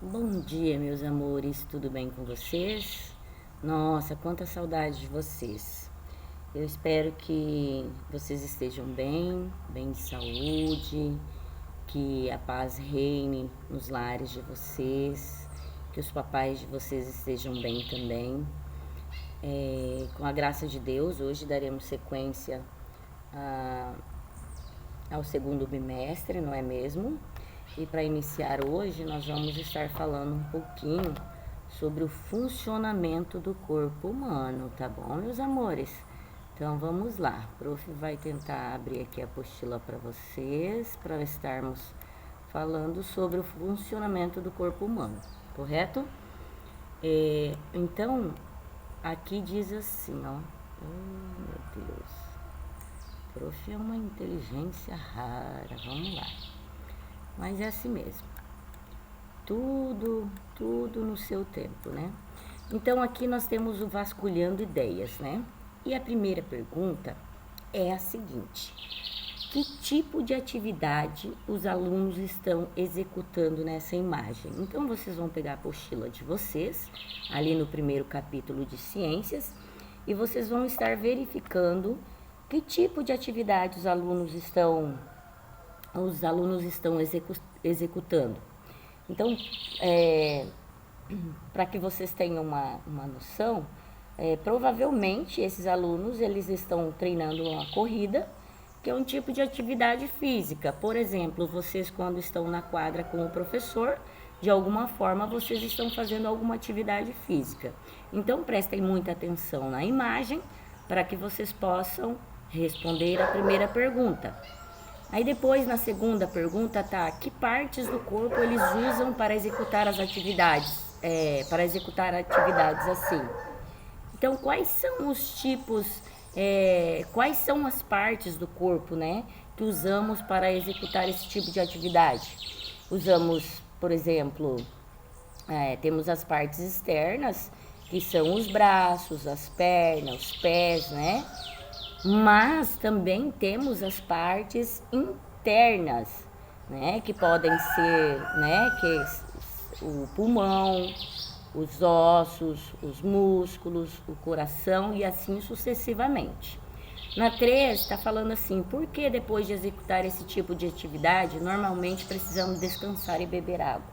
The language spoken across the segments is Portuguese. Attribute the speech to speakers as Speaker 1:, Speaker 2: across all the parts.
Speaker 1: Bom dia, meus amores, tudo bem com vocês? Nossa, quanta saudade de vocês. Eu espero que vocês estejam bem de saúde, que a paz reine nos lares de vocês, que os papais de vocês estejam bem também. Com a graça de Deus, hoje daremos sequência ao segundo bimestre, não é mesmo? E para iniciar hoje, nós vamos estar falando um pouquinho sobre o funcionamento do corpo humano, tá bom, meus amores? Então vamos lá, a prof vai tentar abrir aqui a apostila para vocês, para estarmos falando sobre o funcionamento do corpo humano, correto? Então, aqui diz assim, ó, oh meu Deus, prof é uma inteligência rara, vamos lá. Mas é assim mesmo. Tudo no seu tempo, né? Então aqui nós temos o vasculhando ideias, né? E a primeira pergunta é a seguinte: que tipo de atividade os alunos estão executando nessa imagem? Então vocês vão pegar a apostila de vocês, ali no primeiro capítulo de ciências, e vocês vão estar verificando que tipo de atividade os alunos estão executando. Então, para que vocês tenham uma noção, provavelmente esses alunos eles estão treinando uma corrida, que é um tipo de atividade física. Por exemplo, vocês quando estão na quadra com o professor, de alguma forma vocês estão fazendo alguma atividade física. Então, prestem muita atenção na imagem para que vocês possam responder a primeira pergunta. Aí depois, na segunda pergunta, tá, que partes do corpo eles usam para executar as atividades, assim. Então, quais são os tipos, quais são as partes do corpo, né, que usamos para executar esse tipo de atividade? Usamos, por exemplo, temos as partes externas, que são os braços, as pernas, os pés, né? Mas também temos as partes internas, né, que podem ser, né, que o pulmão, os ossos, os músculos, o coração e assim sucessivamente. Na 3 está falando assim: por que depois de executar esse tipo de atividade, normalmente precisamos descansar e beber água?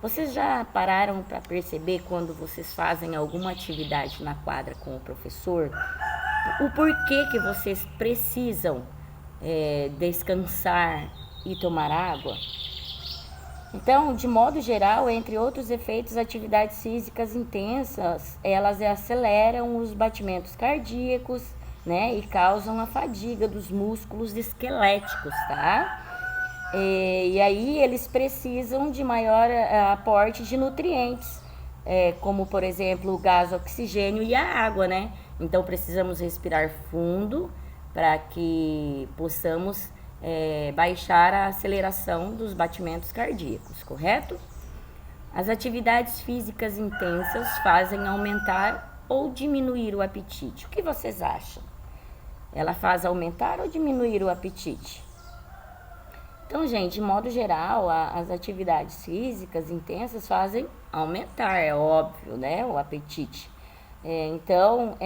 Speaker 1: Vocês já pararam para perceber quando vocês fazem alguma atividade na quadra com o professor, o porquê que vocês precisam descansar e tomar água? Então, de modo geral, entre outros efeitos, atividades físicas intensas, elas aceleram os batimentos cardíacos, né, e causam a fadiga dos músculos esqueléticos, tá? E aí eles precisam de maior aporte de nutrientes, como por exemplo o gás oxigênio e a água, né? Então precisamos respirar fundo para que possamos baixar a aceleração dos batimentos cardíacos, correto? As atividades físicas intensas fazem aumentar ou diminuir o apetite. O que vocês acham? Ela faz aumentar ou diminuir o apetite? Então, gente, de modo geral, as atividades físicas intensas fazem aumentar, é óbvio, né, o apetite. Então,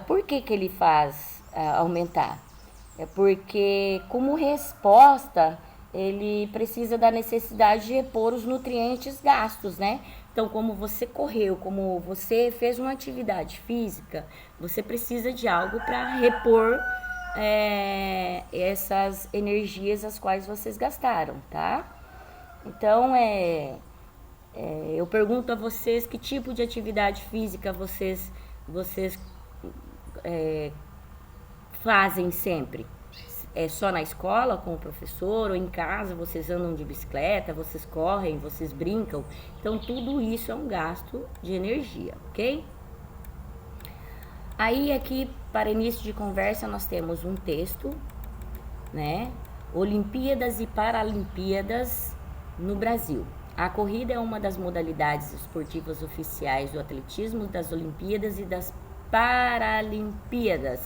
Speaker 1: por que ele faz aumentar? É porque, como resposta, ele precisa da necessidade de repor os nutrientes gastos, né? Então, como você correu, como você fez uma atividade física, você precisa de algo para repor essas energias as quais vocês gastaram, tá? Então, eu pergunto a vocês que tipo de atividade física vocês fazem sempre. É só na escola com o professor ou em casa vocês andam de bicicleta, vocês correm, vocês brincam. Então, tudo isso é um gasto de energia, ok? Aí aqui, para início de conversa, nós temos um texto, né? Olimpíadas e Paralimpíadas no Brasil. A corrida é uma das modalidades esportivas oficiais do atletismo, das Olimpíadas e das Paralimpíadas.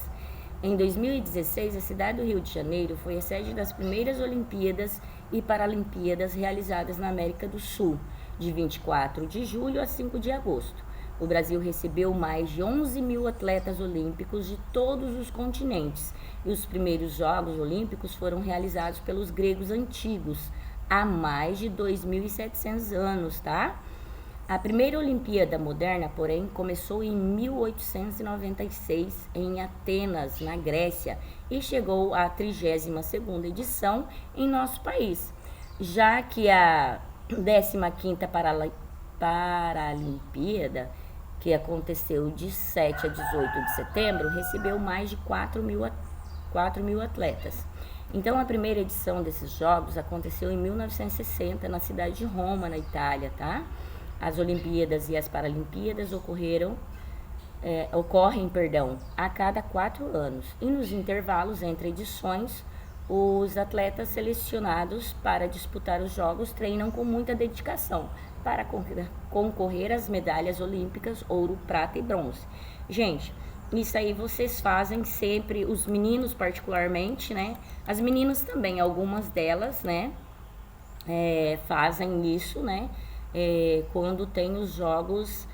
Speaker 1: Em 2016, a cidade do Rio de Janeiro foi a sede das primeiras Olimpíadas e Paralimpíadas realizadas na América do Sul, de 24 de julho a 5 de agosto. O Brasil recebeu mais de 11 mil atletas olímpicos de todos os continentes, e os primeiros Jogos Olímpicos foram realizados pelos gregos antigos, há mais de 2.700 anos, tá? A primeira Olimpíada moderna, porém, começou em 1896 em Atenas, na Grécia, e chegou à 32ª edição em nosso país, já que a 15ª Paralimpíada, que aconteceu de 7 a 18 de setembro, recebeu mais de 4 mil atletas. Então, a primeira edição desses Jogos aconteceu em 1960 na cidade de Roma, na Itália, tá? As Olimpíadas e as Paralimpíadas ocorrem a cada 4 anos. E nos intervalos entre edições, os atletas selecionados para disputar os Jogos treinam com muita dedicação para concorrer às medalhas olímpicas, ouro, prata e bronze. Gente, isso aí vocês fazem sempre, os meninos particularmente, né? As meninas também, algumas delas, né? Fazem isso, né? Quando tem os jogos,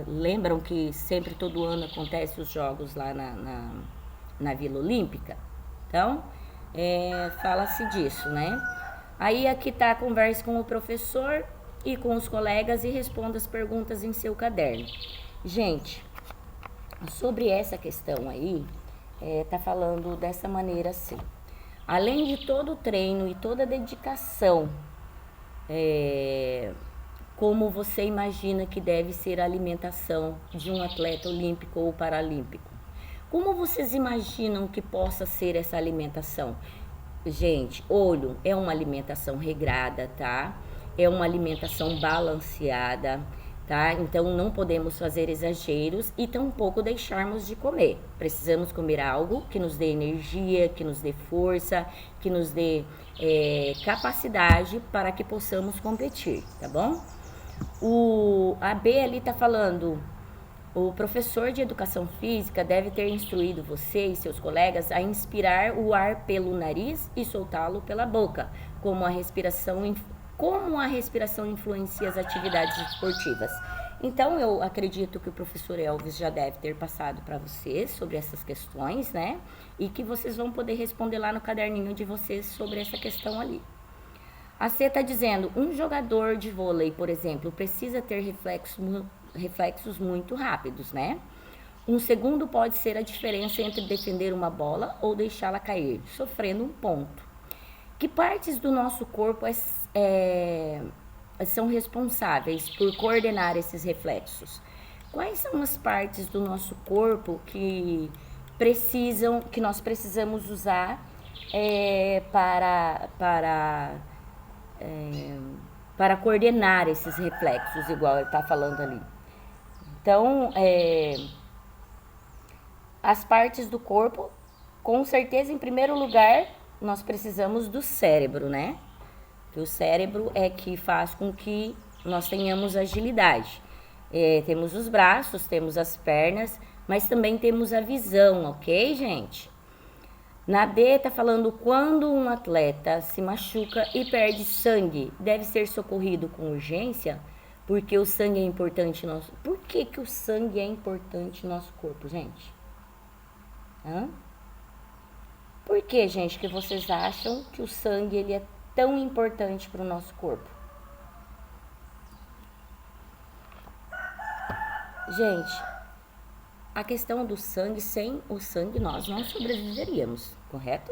Speaker 1: lembram que sempre todo ano acontece os jogos lá na Vila Olímpica? Então, fala-se disso, né? Aí aqui tá a conversa com o professor e com os colegas e responda as perguntas em seu caderno. Gente, sobre essa questão aí, tá falando dessa maneira assim. Além de todo o treino e toda a dedicação, como você imagina que deve ser a alimentação de um atleta olímpico ou paralímpico? Como vocês imaginam que possa ser essa alimentação? Gente, olho, é uma alimentação regrada, tá? É uma alimentação balanceada, tá? Então, não podemos fazer exageros e tampouco deixarmos de comer. Precisamos comer algo que nos dê energia, que nos dê força, que nos dê capacidade para que possamos competir, tá bom? A B ali tá falando... O professor de educação física deve ter instruído você e seus colegas a inspirar o ar pelo nariz e soltá-lo pela boca, como a respiração influencia as atividades esportivas. Então, eu acredito que o professor Elvis já deve ter passado para vocês sobre essas questões, né? E que vocês vão poder responder lá no caderninho de vocês sobre essa questão ali. A C está dizendo, um jogador de vôlei, por exemplo, precisa ter reflexos muito rápidos, né? Um segundo pode ser a diferença entre defender uma bola ou deixá-la cair, sofrendo um ponto. Que partes do nosso corpo são responsáveis por coordenar esses reflexos? Quais são as partes do nosso corpo que nós precisamos usar para coordenar esses reflexos, igual ele está falando ali? Então, as partes do corpo, com certeza, em primeiro lugar, nós precisamos do cérebro, né? Que o cérebro é que faz com que nós tenhamos agilidade. Temos os braços, temos as pernas, mas também temos a visão, ok, gente? Na D tá falando, quando um atleta se machuca e perde sangue, deve ser socorrido com urgência, porque o sangue é importante no nosso... Por que o sangue é importante no nosso corpo, gente? Por que, gente, que vocês acham que o sangue ele é tão importante para o nosso corpo? Gente, a questão do sangue, sem o sangue nós não sobreviveríamos, correto?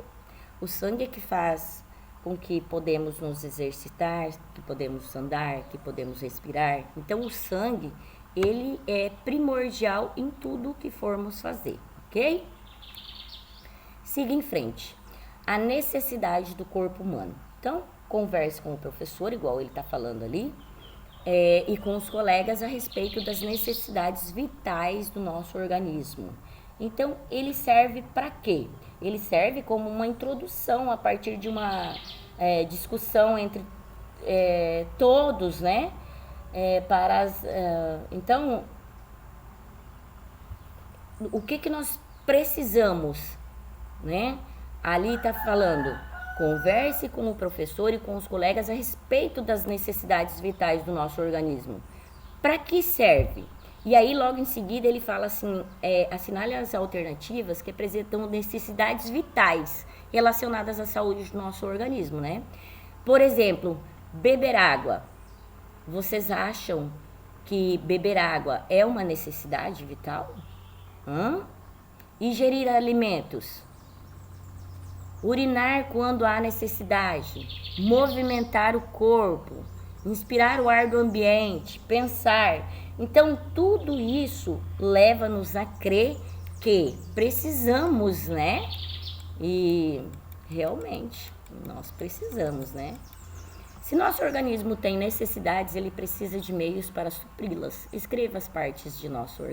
Speaker 1: O sangue é que faz com que podemos nos exercitar, que podemos andar, que podemos respirar. Então, o sangue, ele é primordial em tudo que formos fazer, ok? Siga em frente. A necessidade do corpo humano. Então, converse com o professor, igual ele está falando ali, e com os colegas a respeito das necessidades vitais do nosso organismo. Então, ele serve para quê? Ele serve como uma introdução a partir de uma discussão entre todos, né? Então, o que nós precisamos, né? Ali está falando Converse com o professor e com os colegas a respeito das necessidades vitais do nosso organismo. Para que serve? E aí, logo em seguida, ele fala assim, assinale as alternativas que apresentam necessidades vitais relacionadas à saúde do nosso organismo, né? Por exemplo, beber água. Vocês acham que beber água é uma necessidade vital? Ingerir alimentos. Urinar quando há necessidade. Movimentar o corpo. Inspirar o ar do ambiente. Pensar. Então, tudo isso leva-nos a crer que precisamos, né? E realmente, nós precisamos, né? Se nosso organismo tem necessidades, ele precisa de meios para supri-las. Escreva as partes de nosso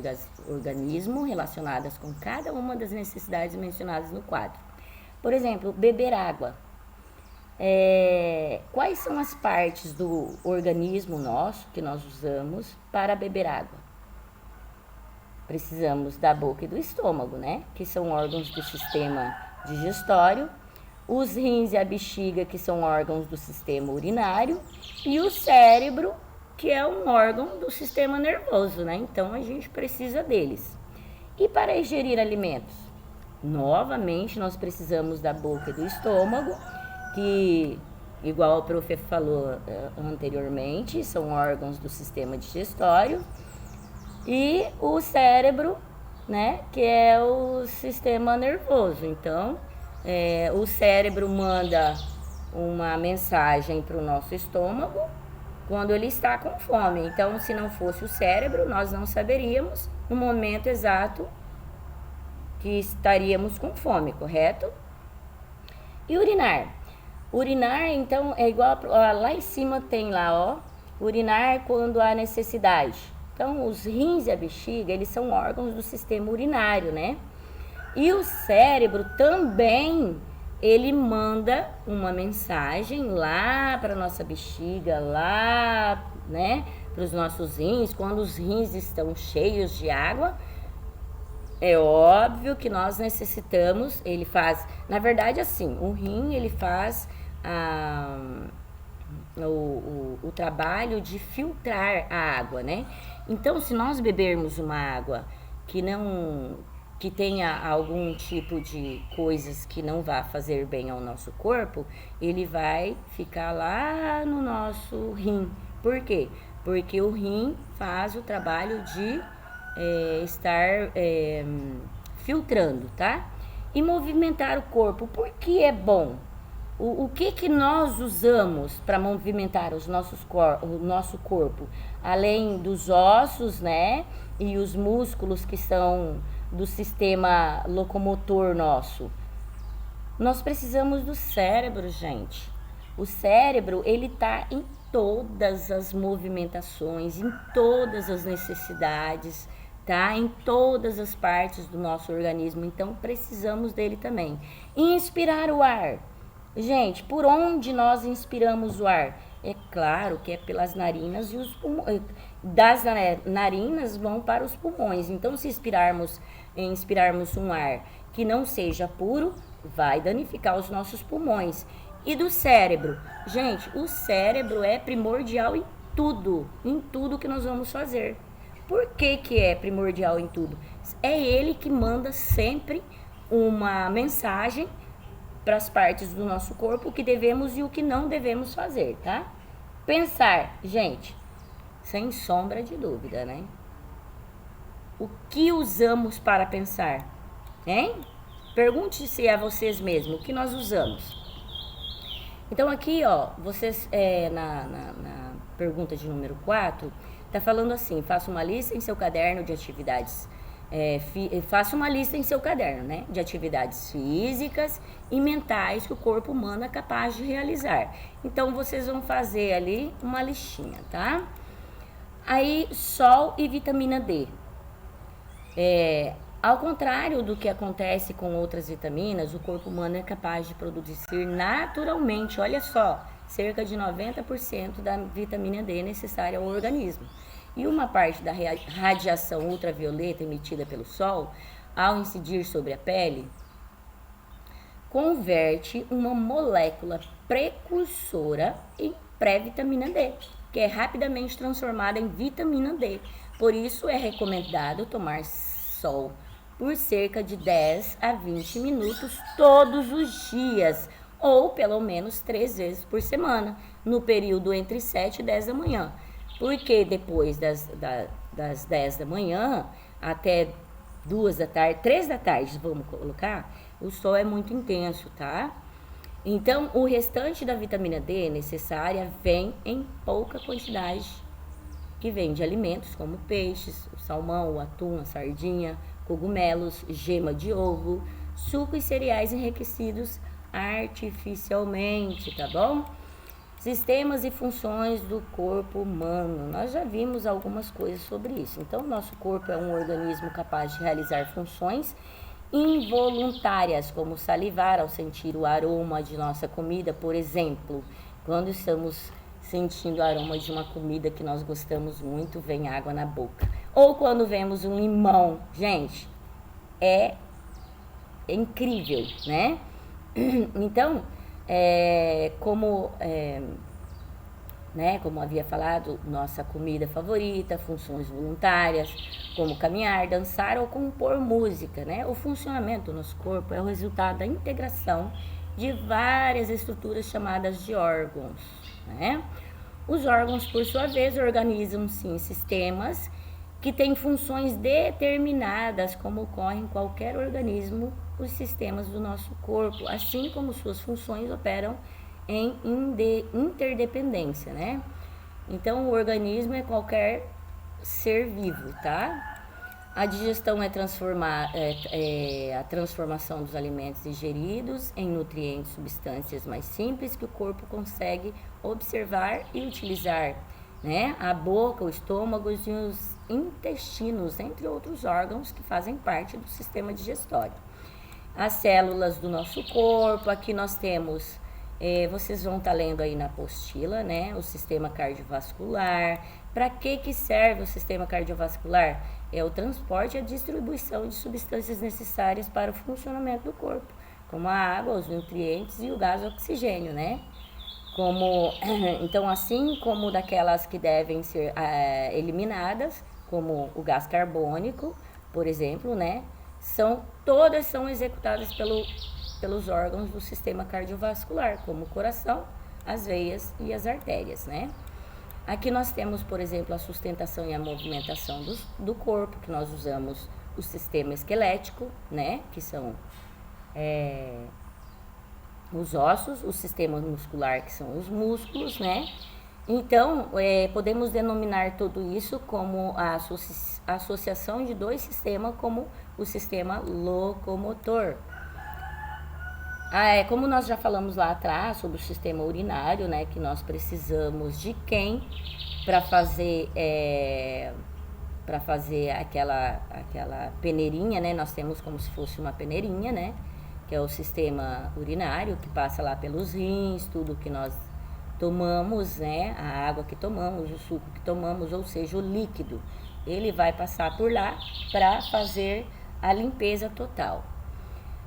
Speaker 1: organismo relacionadas com cada uma das necessidades mencionadas no quadro. Por exemplo, beber água. Quais são as partes do organismo nosso que nós usamos para beber água? Precisamos da boca e do estômago, né? Que são órgãos do sistema digestório. Os rins e a bexiga, que são órgãos do sistema urinário, e o cérebro, que é um órgão do sistema nervoso, né? Então, a gente precisa deles. E para ingerir alimentos? Novamente, nós precisamos da boca e do estômago, que, igual o prof falou anteriormente, são órgãos do sistema digestório, e o cérebro, né? Que é o sistema nervoso. Então, o cérebro manda uma mensagem para o nosso estômago quando ele está com fome. Então, se não fosse o cérebro, nós não saberíamos no momento exato que estaríamos com fome, correto? E urinar? Urinar, então, é igual, lá em cima tem lá, ó, urinar quando há necessidade. Então, os rins e a bexiga, eles são órgãos do sistema urinário, né? E o cérebro também, ele manda uma mensagem lá para nossa bexiga, lá, né, para os nossos rins. Quando os rins estão cheios de água, é óbvio que nós necessitamos, ele faz, na verdade assim, o rim, ele faz o trabalho de filtrar a água, né? Então, se nós bebermos uma água que tenha algum tipo de coisas que não vá fazer bem ao nosso corpo, ele vai ficar lá no nosso rim. Por quê? Porque o rim faz o trabalho de estar filtrando, tá? E movimentar o corpo. Por que é bom? O que nós usamos para movimentar o nosso corpo? Além dos ossos, né? E os músculos que são do sistema locomotor nosso. Nós precisamos do cérebro, gente. O cérebro, ele tá em todas as movimentações, em todas as necessidades, tá? Em todas as partes do nosso organismo. Então, precisamos dele também. Inspirar o ar. Gente, por onde nós inspiramos o ar? É claro que é pelas narinas e os pulmões. Das narinas vão para os pulmões. Então, se inspirarmos um ar que não seja puro, vai danificar os nossos pulmões. E do cérebro? Gente, o cérebro é primordial em tudo que nós vamos fazer. Por que é primordial em tudo? É ele que manda sempre uma mensagem para as partes do nosso corpo, o que devemos e o que não devemos fazer, tá? Pensar, gente, sem sombra de dúvida, né? O que usamos para pensar? Hein? Pergunte-se a vocês mesmos, o que nós usamos? Então aqui, ó, vocês, na pergunta de número 4, tá falando assim, faça uma lista em seu caderno de atividades, faça uma lista em seu caderno, né? De atividades físicas e mentais que o corpo humano é capaz de realizar. Então, vocês vão fazer ali uma listinha, tá? Aí, sol e vitamina D. Ao contrário do que acontece com outras vitaminas, o corpo humano é capaz de produzir naturalmente, olha só, cerca de 90% da vitamina D necessária ao organismo. E uma parte da radiação ultravioleta emitida pelo sol, ao incidir sobre a pele, converte uma molécula precursora em pré-vitamina D, que é rapidamente transformada em vitamina D. Por isso é recomendado tomar sol por cerca de 10 a 20 minutos todos os dias, ou pelo menos 3 vezes por semana, no período entre 7 e 10 da manhã. Porque depois das 10 da manhã até 2 da tarde, 3 da tarde, vamos colocar, o sol é muito intenso, tá? Então, o restante da vitamina D necessária vem em pouca quantidade, que vem de alimentos como peixes, o salmão, o atum, a sardinha, cogumelos, gema de ovo, suco e cereais enriquecidos artificialmente, tá bom? Sistemas e funções do corpo humano. Nós já vimos algumas coisas sobre isso. Então, nosso corpo é um organismo capaz de realizar funções involuntárias, como salivar ao sentir o aroma de nossa comida, por exemplo. Quando estamos sentindo o aroma de uma comida que nós gostamos muito, vem água na boca. Ou quando vemos um limão. Gente, é incrível, né? Então, como havia falado, nossa comida favorita, funções voluntárias, como caminhar, dançar ou compor música, né? O funcionamento do nosso corpo é o resultado da integração de várias estruturas chamadas de órgãos, né? Os órgãos, por sua vez, organizam-se em sistemas que têm funções determinadas, como ocorre em qualquer organismo, os sistemas do nosso corpo, assim como suas funções operam em interdependência, né? Então, o organismo é qualquer ser vivo, tá? A digestão é a transformação dos alimentos ingeridos em nutrientes, substâncias mais simples que o corpo consegue observar e utilizar, né? A boca, o estômago e os intestinos, entre outros órgãos que fazem parte do sistema digestório. As células do nosso corpo, aqui nós temos, vocês vão estar lendo aí na apostila, né? O sistema cardiovascular. Para que serve o sistema cardiovascular? É o transporte e a distribuição de substâncias necessárias para o funcionamento do corpo, como a água, os nutrientes e o gás oxigênio, né? Então, assim como daquelas que devem ser eliminadas, como o gás carbônico, por exemplo, né? Todas são executadas pelos órgãos do sistema cardiovascular, como o coração, as veias e as artérias, né? Aqui nós temos, por exemplo, a sustentação e a movimentação do corpo, que nós usamos o sistema esquelético, né? Que são os ossos, o sistema muscular, que são os músculos, né? Então, podemos denominar tudo isso como a associação de dois sistemas, como o sistema locomotor. Como nós já falamos lá atrás sobre o sistema urinário, né, que nós precisamos de quem para fazer aquela peneirinha, né? Nós temos como se fosse uma peneirinha, né, que é o sistema urinário, que passa lá pelos rins, tudo que nós tomamos, né, a água que tomamos, o suco que tomamos, ou seja, o líquido, ele vai passar por lá para fazer a limpeza total.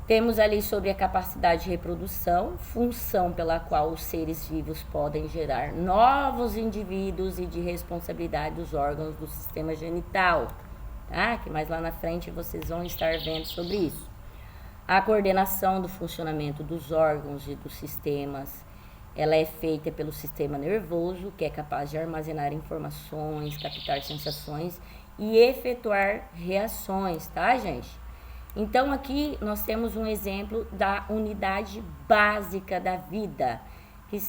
Speaker 1: Temos ali sobre a capacidade de reprodução, função pela qual os seres vivos podem gerar novos indivíduos e de responsabilidade dos órgãos do sistema genital, tá? Que mais lá na frente vocês vão estar vendo sobre isso. A coordenação do funcionamento dos órgãos e dos sistemas, ela é feita pelo sistema nervoso, que é capaz de armazenar informações, captar sensações e efetuar reações, tá, gente? Então, aqui nós temos um exemplo da unidade básica da vida, que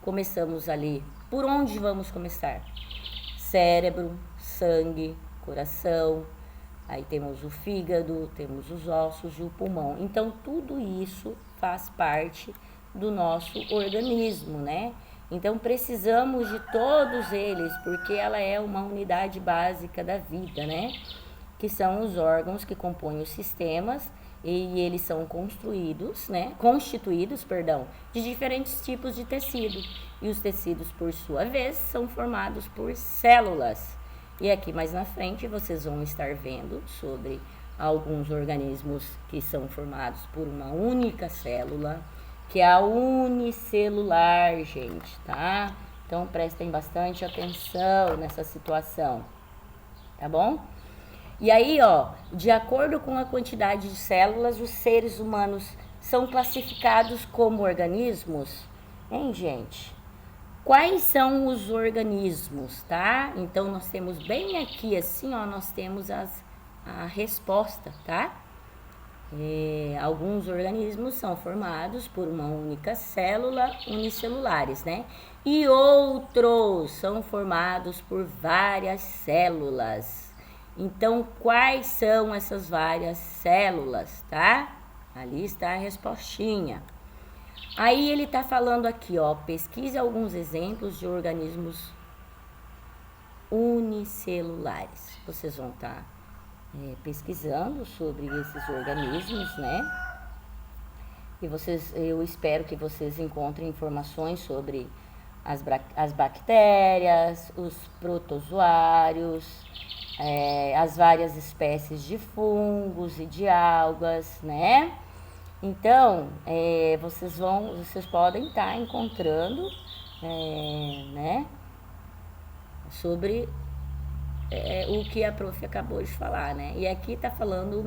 Speaker 1: começamos ali, por onde vamos começar? Cérebro, sangue, coração, aí temos o fígado, temos os ossos e o pulmão. Então, tudo isso faz parte do nosso organismo, né? Então, precisamos de todos eles, porque ela é uma unidade básica da vida, né? Que são os órgãos que compõem os sistemas e eles são constituídos, de diferentes tipos de tecido. E os tecidos, por sua vez, são formados por células. E aqui mais na frente vocês vão estar vendo sobre alguns organismos que são formados por uma única célula, que é a unicelular, gente, tá? Então, prestem bastante atenção nessa situação, tá bom? E aí, ó, de acordo com a quantidade de células, os seres humanos são classificados como organismos, hein, gente? Quais são os organismos, tá? Então, nós temos bem aqui, assim, ó, nós temos a resposta, tá? Alguns organismos são formados por uma única célula, unicelulares, né? E outros são formados por várias células. Então, quais são essas várias células, tá? Ali está a respostinha. Aí ele tá falando aqui, ó, pesquise alguns exemplos de organismos unicelulares. Vocês vão estar pesquisando sobre esses organismos, né? E eu espero que vocês encontrem informações sobre as bactérias, os protozoários, as várias espécies de fungos e de algas, né? Então, vocês podem estar encontrando, né, sobre o que a prof acabou de falar, né? E aqui tá falando o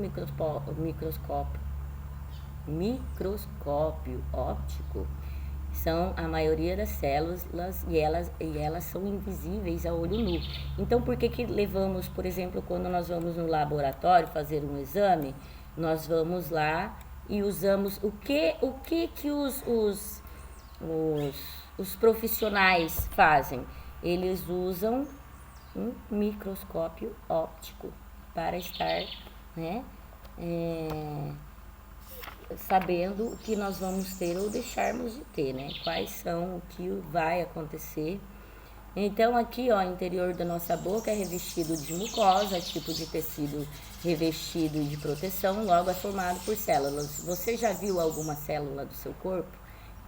Speaker 1: microscópio óptico. São a maioria das células e elas são invisíveis a olho nu. Então, por que levamos, por exemplo, quando nós vamos no laboratório fazer um exame, nós vamos lá e usamos o que os profissionais fazem? Eles usam um microscópio óptico para estar, né, sabendo o que nós vamos ter ou deixarmos de ter, né? Quais são o que vai acontecer. Então, aqui, ó, o interior da nossa boca é revestido de mucosa, tipo de tecido revestido de proteção, logo é formado por células. Você já viu alguma célula do seu corpo?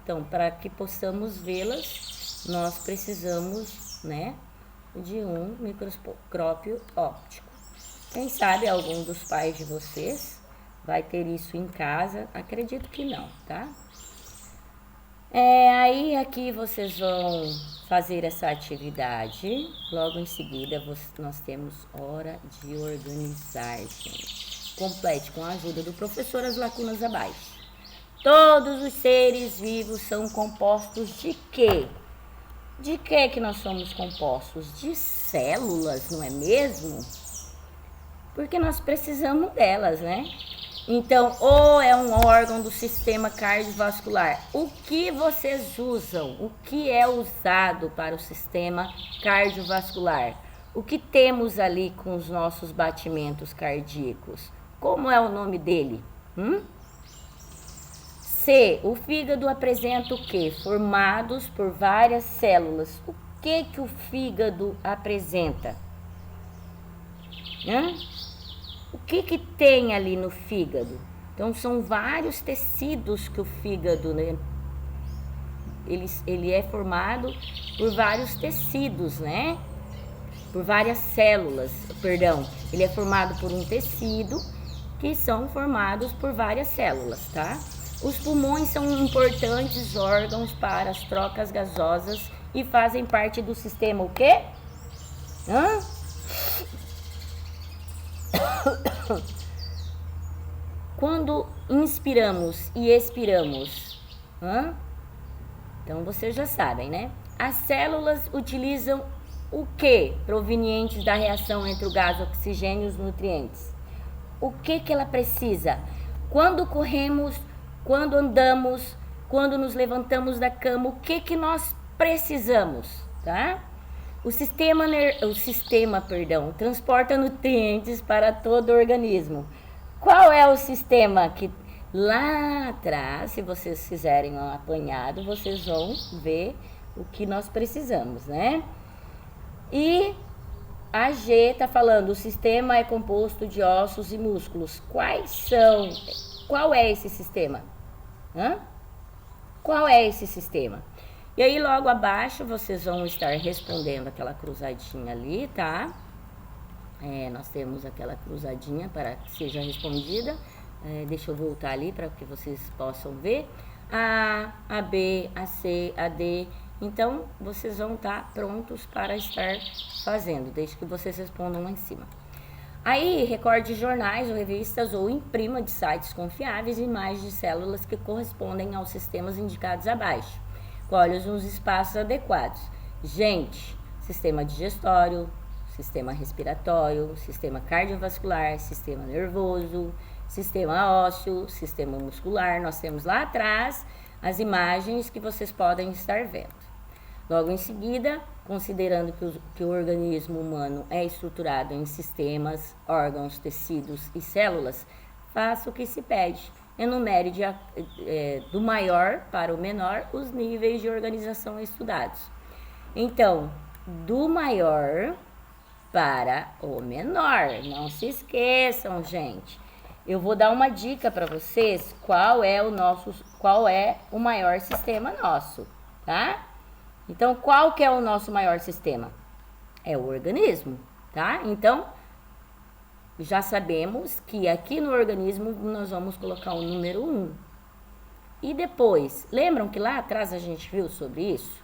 Speaker 1: Então, para que possamos vê-las, nós precisamos, né, de um microscópio óptico. Quem sabe algum dos pais de vocês vai ter isso em casa? Acredito que não, tá? Aí aqui vocês vão fazer essa atividade. Logo em seguida nós temos hora de organizar, gente. Complete com a ajuda do professor as lacunas abaixo. Todos os seres vivos são compostos de quê? De que nós somos compostos? De células, não é mesmo? Porque nós precisamos delas, né? Então, ou é um órgão do sistema cardiovascular. O que vocês usam? O que é usado para o sistema cardiovascular? O que temos ali com os nossos batimentos cardíacos? Como é o nome dele? C. O fígado apresenta o quê? Formados por várias células. O que o fígado apresenta? O que tem ali no fígado? Então, são vários tecidos que o fígado, né? Ele é formado por vários tecidos, né? Por várias células, perdão. Ele é formado por um tecido que são formados por várias células, tá? Os pulmões são importantes órgãos para as trocas gasosas e fazem parte do sistema o quê? Quando inspiramos e expiramos, então vocês já sabem, né? As células utilizam o que provenientes da reação entre o gás oxigênio e os nutrientes? O que ela precisa? Quando corremos, quando andamos, quando nos levantamos da cama, o que nós precisamos, tá? O sistema transporta nutrientes para todo o organismo. Qual é o sistema que lá atrás, se vocês fizerem um apanhado, vocês vão ver o que nós precisamos, né? E a G está falando, o sistema é composto de ossos e músculos. Qual é esse sistema? Qual é esse sistema? E aí, logo abaixo, vocês vão estar respondendo aquela cruzadinha ali, tá? Nós temos aquela cruzadinha para que seja respondida. Deixa eu voltar ali para que vocês possam ver. A B, a C, a D. Então, vocês vão estar prontos para estar fazendo, desde que vocês respondam lá em cima. Aí, recorde jornais ou revistas ou imprima de sites confiáveis imagens de células que correspondem aos sistemas indicados abaixo. Colhe nos espaços adequados. Gente, sistema digestório, sistema respiratório, sistema cardiovascular, sistema nervoso, sistema ósseo, sistema muscular. Nós temos lá atrás as imagens que vocês podem estar vendo. Logo em seguida, considerando que o organismo humano é estruturado em sistemas, órgãos, tecidos e células, faça o que se pede. Enumere do maior para o menor os níveis de organização estudados. Então, do maior para o menor. Não se esqueçam, gente. Eu vou dar uma dica para vocês qual é o maior sistema nosso, tá? Então, qual que é o nosso maior sistema? É o organismo, tá? Então, já sabemos que aqui no organismo nós vamos colocar o número 1. E depois, lembram que lá atrás a gente viu sobre isso?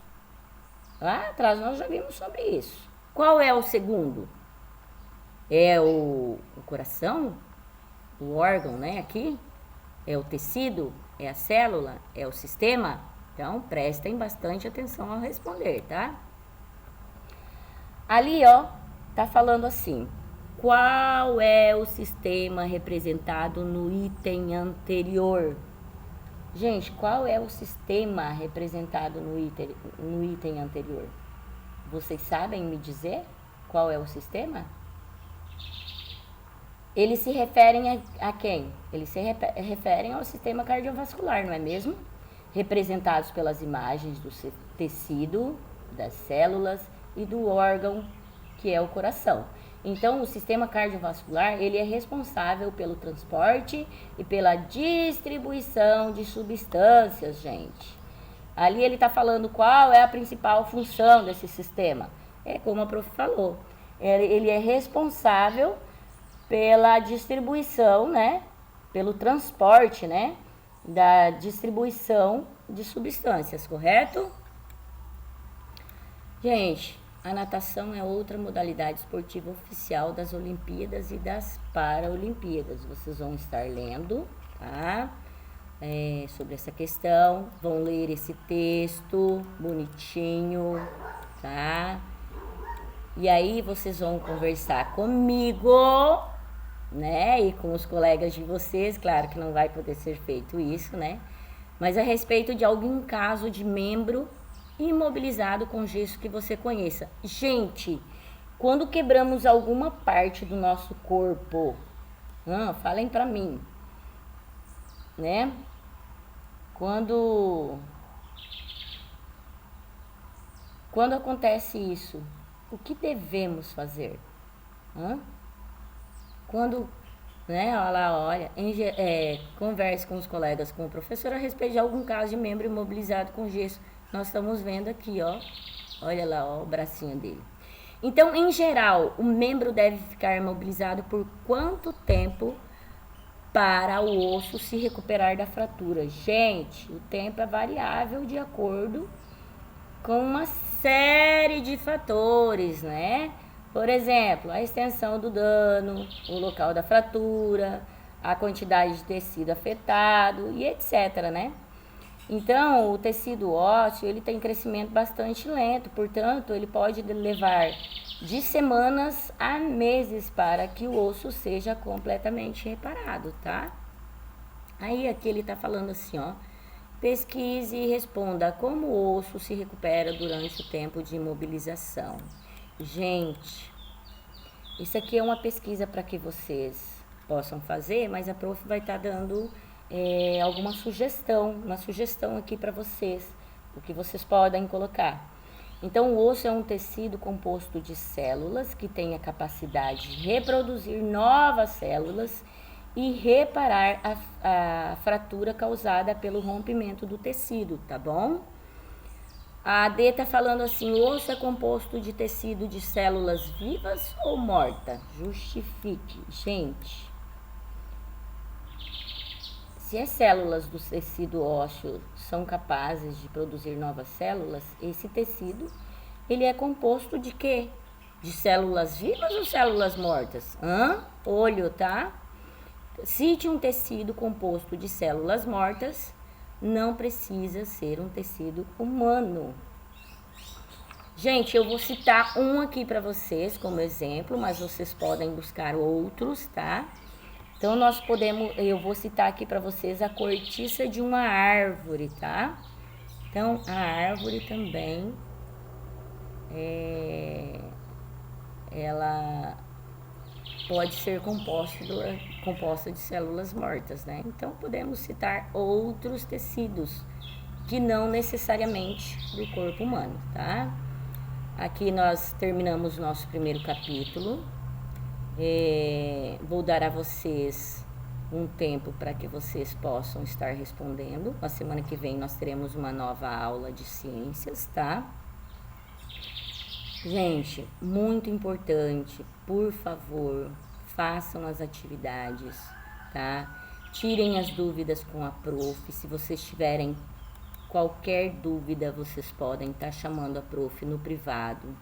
Speaker 1: Lá atrás nós já vimos sobre isso. Qual é o segundo? É o coração? O órgão, né? Aqui? É o tecido? É a célula? É o sistema? Então, prestem bastante atenção ao responder, tá? Ali, ó, tá falando assim. Qual é o sistema representado no item anterior? Gente, qual é o sistema representado no item anterior? Vocês sabem me dizer qual é o sistema? Eles se referem a quem? Eles se referem ao sistema cardiovascular, não é mesmo? Representados pelas imagens do tecido, das células e do órgão que é o coração. Então, o sistema cardiovascular, ele é responsável pelo transporte e pela distribuição de substâncias, gente. Ali ele está falando qual é a principal função desse sistema. É como a prof falou, ele é responsável pela distribuição, né? Pelo transporte, né? Da distribuição de substâncias, correto? Gente, a natação é outra modalidade esportiva oficial das Olimpíadas e das Paralimpíadas. Vocês vão estar lendo, tá? Sobre essa questão, vão ler esse texto bonitinho, tá? E aí vocês vão conversar comigo, né? E com os colegas de vocês, claro que não vai poder ser feito isso, né? Mas a respeito de algum caso de membro imobilizado com gesso que você conheça. Gente, quando quebramos alguma parte do nosso corpo, falem pra mim, né? Quando acontece isso, o que devemos fazer? Quando, né, olha, converse com os colegas, com o professor a respeito de algum caso de membro imobilizado com gesso. Nós estamos vendo aqui, ó, olha lá, ó, o bracinho dele. Então, em geral, o membro deve ficar imobilizado por quanto tempo para o osso se recuperar da fratura? Gente, o tempo é variável de acordo com uma série de fatores, né? Por exemplo, a extensão do dano, o local da fratura, a quantidade de tecido afetado e etc, né? Então, o tecido ósseo, ele tem crescimento bastante lento, portanto, ele pode levar de semanas a meses para que o osso seja completamente reparado, tá? Aí, aqui ele tá falando assim, ó, pesquise e responda como o osso se recupera durante o tempo de imobilização. Gente, isso aqui é uma pesquisa para que vocês possam fazer, mas a prof vai estar dando uma sugestão aqui para vocês, o que vocês podem colocar. Então, o osso é um tecido composto de células que tem a capacidade de reproduzir novas células e reparar a fratura causada pelo rompimento do tecido, tá bom? A D tá falando assim, o osso é composto de tecido de células vivas ou morta? Justifique. Gente, se as células do tecido ósseo são capazes de produzir novas células, esse tecido, ele é composto de quê? De células vivas ou células mortas? Olho, tá? Cite um tecido composto de células mortas, não precisa ser um tecido humano. Gente, eu vou citar um aqui para vocês como exemplo, mas vocês podem buscar outros, tá? Então eu vou citar aqui para vocês a cortiça de uma árvore, tá? Então a árvore também ela pode ser composta de células mortas, né? Então podemos citar outros tecidos que não necessariamente do corpo humano, tá? Aqui nós terminamos nosso primeiro capítulo. Vou dar a vocês um tempo para que vocês possam estar respondendo. Na semana que vem nós teremos uma nova aula de ciências, tá? Gente, muito importante, por favor, façam as atividades, tá? Tirem as dúvidas com a prof. Se vocês tiverem qualquer dúvida, vocês podem estar chamando a prof no privado,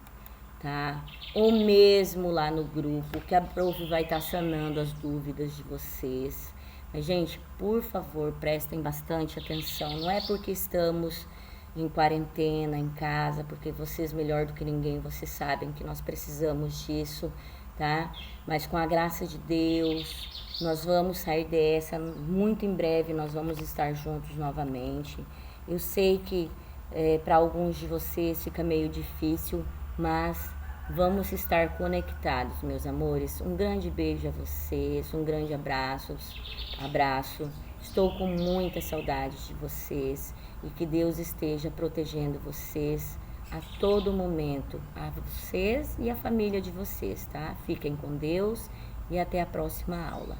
Speaker 1: tá? Ou mesmo lá no grupo, que a prof vai estar sanando as dúvidas de vocês. Mas, gente, por favor, prestem bastante atenção. Não é porque estamos em quarentena, em casa, porque vocês, melhor do que ninguém, vocês sabem que nós precisamos disso, tá? Mas com a graça de Deus, nós vamos sair dessa. Muito em breve nós vamos estar juntos novamente. Eu sei que para alguns de vocês fica meio difícil, mas vamos estar conectados, meus amores. Um grande beijo a vocês, um grande abraço. Estou com muita saudade de vocês e que Deus esteja protegendo vocês a todo momento, a vocês e a família de vocês, tá? Fiquem com Deus e até a próxima aula.